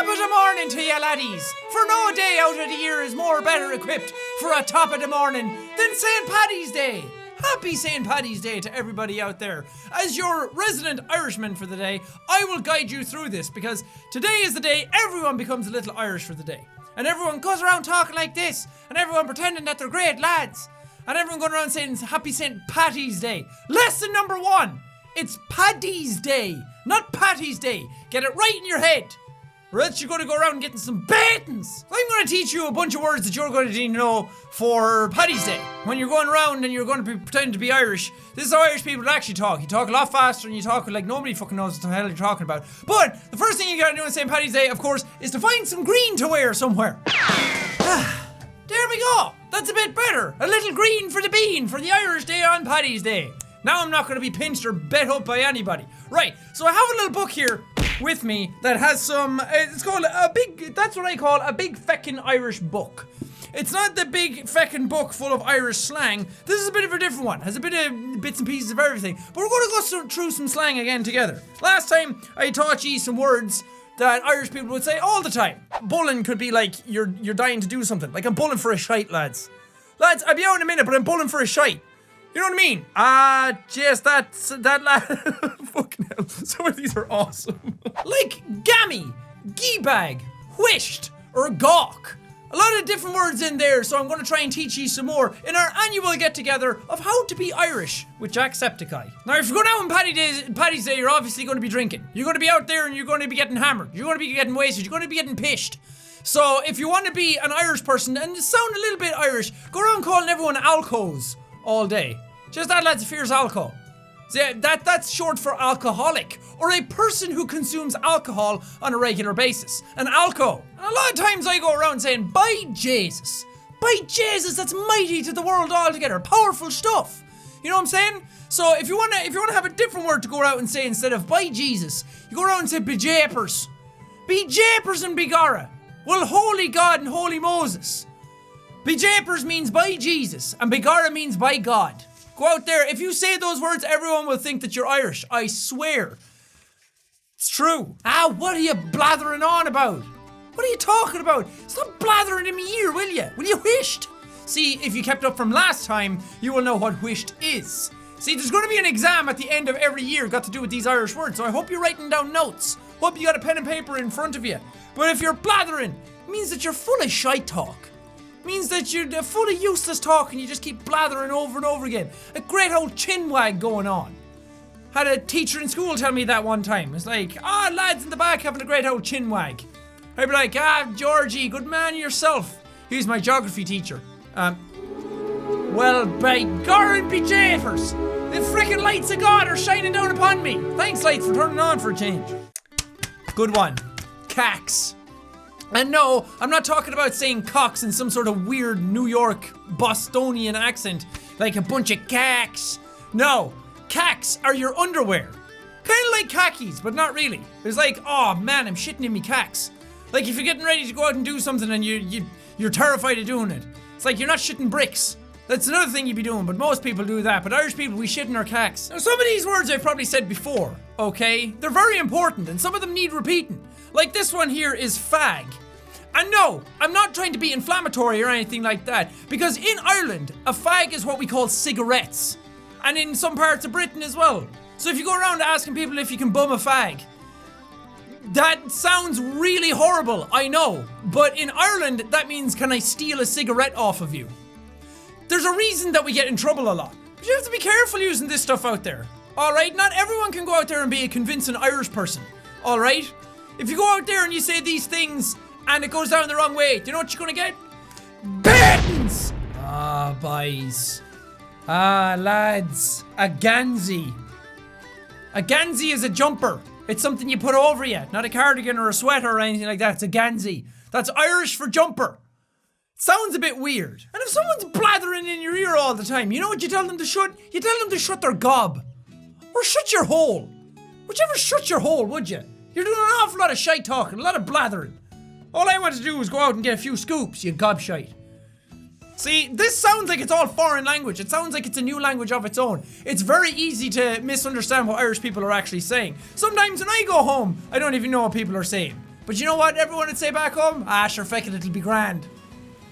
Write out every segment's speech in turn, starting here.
Top of the morning to you laddies, for no day out of the year is more better equipped for a top of the morning than St. Paddy's Day. Happy St. Paddy's Day to everybody out there. As your resident Irishman for the day, I will guide you through this because today is the day everyone becomes a little Irish for the day. And everyone goes around talking like this, and everyone pretending that they're great lads. And everyone going around saying Happy St. Paddy's Day. Lesson number 1, it's Paddy's Day, not Patty's Day. Get it right in your head. Or else you're going to go around getting some beatings. I'm going to teach you a bunch of words that you're going to need to know for Paddy's Day. When you're going around and you're going to be pretending to be Irish, this is how Irish people actually talk. You talk a lot faster and you talk like nobody fucking knows what the hell you're talking about. But the first thing you gotta do on St. Paddy's Day, of course, is to find some green to wear somewhere. There we go. That's a bit better. A little green for the bean for the Irish Day on Paddy's Day. Now I'm not going to be pinched or bet up by anybody. Right, so I have a little book here with me that has some, it's called that's what I call a big feckin' Irish book. It's not the big feckin' book full of Irish slang. This is a bit of a different one. Has a bit of bits and pieces of everything. But we're going to go through some slang again together. Last time I taught you some words that Irish people would say all the time. Bulling could be like you're dying to do something. Like I'm bulling for a shite, lads. Lads, I'll be out in a minute, but I'm bulling for a shite. You know what I mean? Jeez, that lad. Fucking hell. Some of these are awesome. Like gammy, geebag, whisht, or gawk. A lot of different words in there, so I'm going to try and teach you some more in our annual get-together of how to be Irish with Jacksepticeye. Now, if you're going out on Paddy's Day, you're obviously going to be drinking. You're going to be out there and you're going to be getting hammered. You're going to be getting wasted. You're going to be getting pished. So, if you want to be an Irish person and sound a little bit Irish, go around calling everyone alcos all day. Just that, lads, fears alcohol. So that's short for alcoholic, or a person who consumes alcohol on a regular basis. An alco. And a lot of times I go around saying, by Jesus. By Jesus, that's mighty to the world altogether. Powerful stuff. You know what I'm saying? So if you wanna have a different word to go out and say instead of by Jesus, you go around and say be japers. Be japers and begorra. Well, holy God and holy Moses. Be japers means by Jesus, and begorra means by God. Go out there, if you say those words, everyone will think that you're Irish. I swear. It's true. What are you blathering on about? What are you talking about? Stop blathering in my ear, will you? Will you whisht? See, if you kept up from last time, you will know what whisht is. See, there's going to be an exam at the end of every year got to do with these Irish words, so I hope you're writing down notes. Hope you got a pen and paper in front of you. But if you're blathering, it means that you're full of shite talk. Means that you're full of useless talk and you just keep blathering over and over again. A great old chin wag going on. Had a teacher in school tell me that one time. It's like, lads in the back having a great old chin wag. I'd be like, Georgie, good man yourself. He's my geography teacher. Well, by Gorin be Japers, the frickin' lights of God are shining down upon me. Thanks, lights, for turning on for a change. Good one. Cax. And no, I'm not talking about saying cocks in some sort of weird New York Bostonian accent, like a bunch of cacks. No, cacks are your underwear. Kind of like khakis, but not really. It's like, oh man, I'm shitting in me cacks. Like if you're getting ready to go out and do something and you're terrified of doing it. It's like you're not shitting bricks. That's another thing you'd be doing, but most people do that. But Irish people, we shit in our cacks. Now, some of these words I've probably said before, okay? They're very important, and some of them need repeating. Like this one here is fag. And no, I'm not trying to be inflammatory or anything like that, because in Ireland, a fag is what we call cigarettes. And in some parts of Britain as well. So if you go around asking people if you can bum a fag, that sounds really horrible, I know. But in Ireland, that means, can I steal a cigarette off of you? There's a reason that we get in trouble a lot. But you have to be careful using this stuff out there. Alright, not everyone can go out there and be a convincing Irish person. Alright? If you go out there and you say these things and it goes down the wrong way, do you know what you're gonna get? Beatings! Boys. Lads. A gansey. A gansey is a jumper. It's something you put over you, not a cardigan or a sweater or anything like that. It's a gansey. That's Irish for jumper. Sounds a bit weird. And if someone's blathering in your ear all the time, you know what you tell them to shut? You tell them to shut their gob. Or shut your hole. Whichever, shut your hole, would you? You're doing an awful lot of shite talking, a lot of blathering. All I want to do is go out and get a few scoops, you gobshite. See, this sounds like it's all foreign language. It sounds like it's a new language of its own. It's very easy to misunderstand what Irish people are actually saying. Sometimes when I go home, I don't even know what people are saying. But you know what everyone would say back home? Ah, sure, feck it, it'll be grand.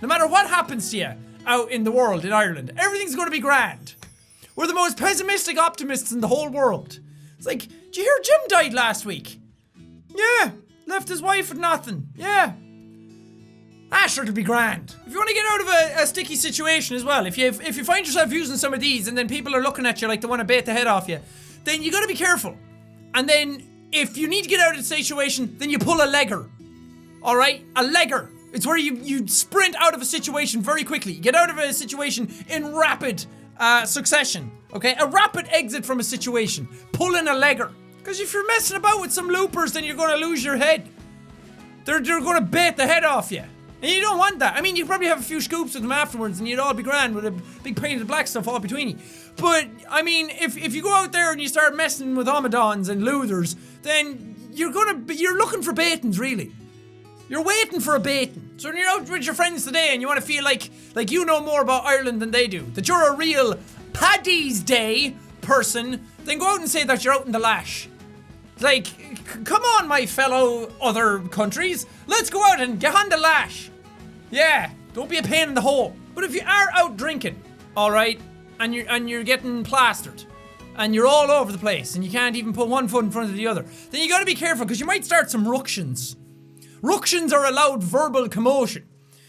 No matter what happens to you out in the world, in Ireland, everything's going to be grand. We're the most pessimistic optimists in the whole world. It's like, did you hear Jim died last week? Yeah, left his wife with nothing. Yeah. Ah, sure, it'll be grand. If you want to get out of a sticky situation as well, if you find yourself using some of these and then people are looking at you like they want to bait the head off you, then you got to be careful. And then if you need to get out of the situation, then you pull a legger. All right, a legger. It's where you sprint out of a situation very quickly. You get out of a situation in rapid succession. Okay, a rapid exit from a situation. Pulling a legger. Because if you're messing about with some loopers, then you're going to lose your head. They're going to bait the head off you. And you don't want that. I mean, you probably have a few scoops with them afterwards and you'd all be grand with a big painted black stuff all between you. But, I mean, if you go out there and you start messing with Omadons and Luthers, then you're looking for baitings, really. You're waiting for a baiting. So when you're out with your friends today and you want to feel like you know more about Ireland than they do, that you're a real Paddy's Day person, then go out and say that you're out in the lash. Like, come on, my fellow other countries. Let's go out and get on the lash. Yeah, don't be a pain in the hole. But if you are out drinking, all right, and you're getting plastered, and you're all over the place, and you can't even put one foot in front of the other, then you got to be careful because you might start some ructions. Ructions are a loud verbal commotion.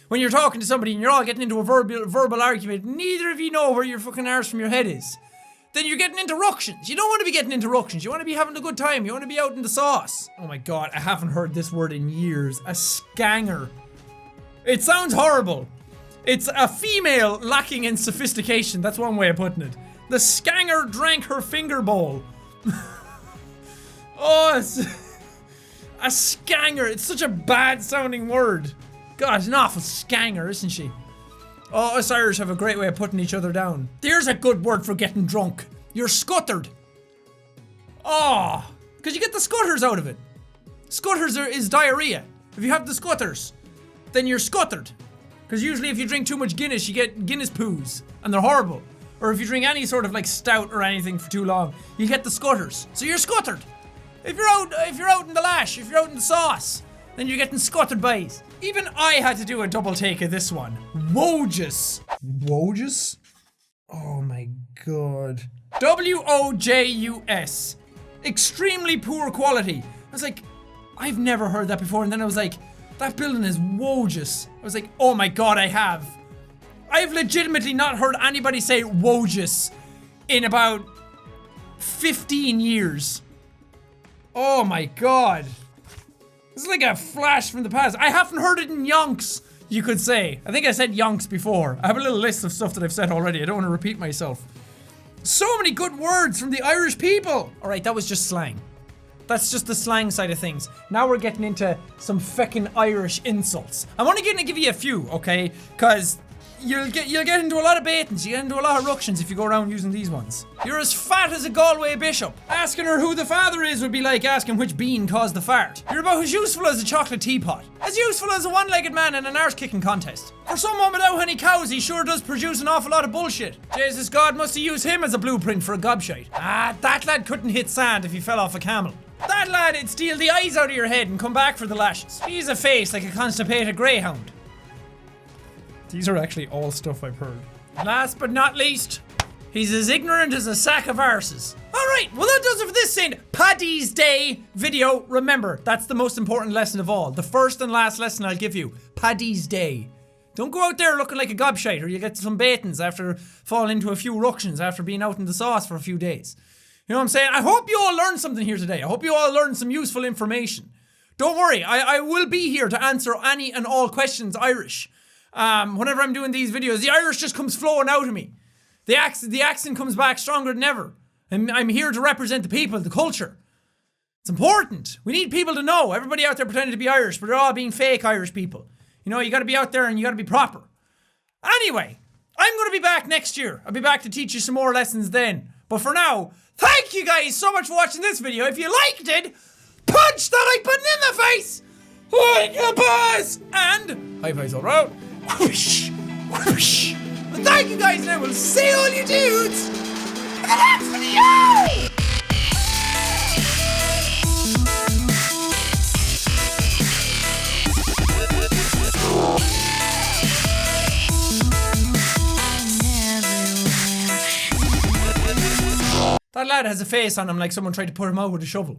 When you're talking to somebody and you're all getting into a verbal argument, neither of you know where your fucking arse from your head is. Then you're getting into ructions. You don't want to be getting into ructions. You want to be having a good time. You want to be out in the sauce. Oh my god, I haven't heard this word in years. A scanger. It sounds horrible. It's a female lacking in sophistication. That's one way of putting it. The scanger drank her finger bowl. Oh, it's a scanger. It's such a bad sounding word. God, it's an awful scanger, isn't she? Oh, us Irish have a great way of putting each other down. There's a good word for getting drunk. You're scuttered. Oh, because you get the scutters out of it. Scutters is diarrhea. If you have the scutters, then you're scuttered. Because usually if you drink too much Guinness, you get Guinness poos. And they're horrible. Or if you drink any sort of like stout or anything for too long, you get the scutters. So you're scuttered. If you're out in the lash, if you're out in the sauce, then you're getting scuttered boys. Even I had to do a double take of this one. Wojus. Wojus? Oh my god. W-O-J-U-S. Extremely poor quality. I was like, I've never heard that before. And then I was like, that building is Wojus. I was like, oh my god, I have. I've legitimately not heard anybody say Wojus in about 15 years. Oh my god. This is like a flash from the past. I haven't heard it in yonks, you could say. I think I said yonks before. I have a little list of stuff that I've said already. I don't want to repeat myself. So many good words from the Irish people. Alright, that was just slang. That's just the slang side of things. Now we're getting into some feckin' Irish insults. I'm only gonna give you a few, okay? Cause you'll get into a lot of baitings, you get into a lot of ructions if you go around using these ones. You're as fat as a Galway bishop. Asking her who the father is would be like asking which bean caused the fart. You're about as useful as a chocolate teapot. As useful as a one-legged man in an arse-kicking contest. For someone without any cows, he sure does produce an awful lot of bullshit. Jesus, God must have used him as a blueprint for a gobshite. Ah, that lad couldn't hit sand if he fell off a camel. That lad'd steal the eyes out of your head and come back for the lashes. He's a face like a constipated greyhound. These are actually all stuff I've heard. Last but not least, he's as ignorant as a sack of arses. Alright, well that does it for this St. Paddy's Day video. Remember, that's the most important lesson of all. The first and last lesson I'll give you. Paddy's Day. Don't go out there looking like a gobshite or you'll get some baitings after falling into a few ructions after being out in the sauce for a few days. You know what I'm saying? I hope you all learned something here today. I hope you all learned some useful information. Don't worry, I will be here to answer any and all questions Irish. Whenever I'm doing these videos, the Irish just comes flowing out of me. The accent comes back stronger than ever. I'm here to represent the people, the culture. It's important. We need people to know. Everybody out there pretending to be Irish, but they're all being fake Irish people. You know, you gotta be out there and you gotta be proper. Anyway, I'm gonna be back next year. I'll be back to teach you some more lessons then. But for now, thank you guys so much for watching this video. If you liked it, punch that like button in the face! Like a boss! And high fives all around. Whoosh! Whoosh! But thank you guys, and I will see all you dudes in the next video! That lad has a face on him like someone tried to put him out with a shovel.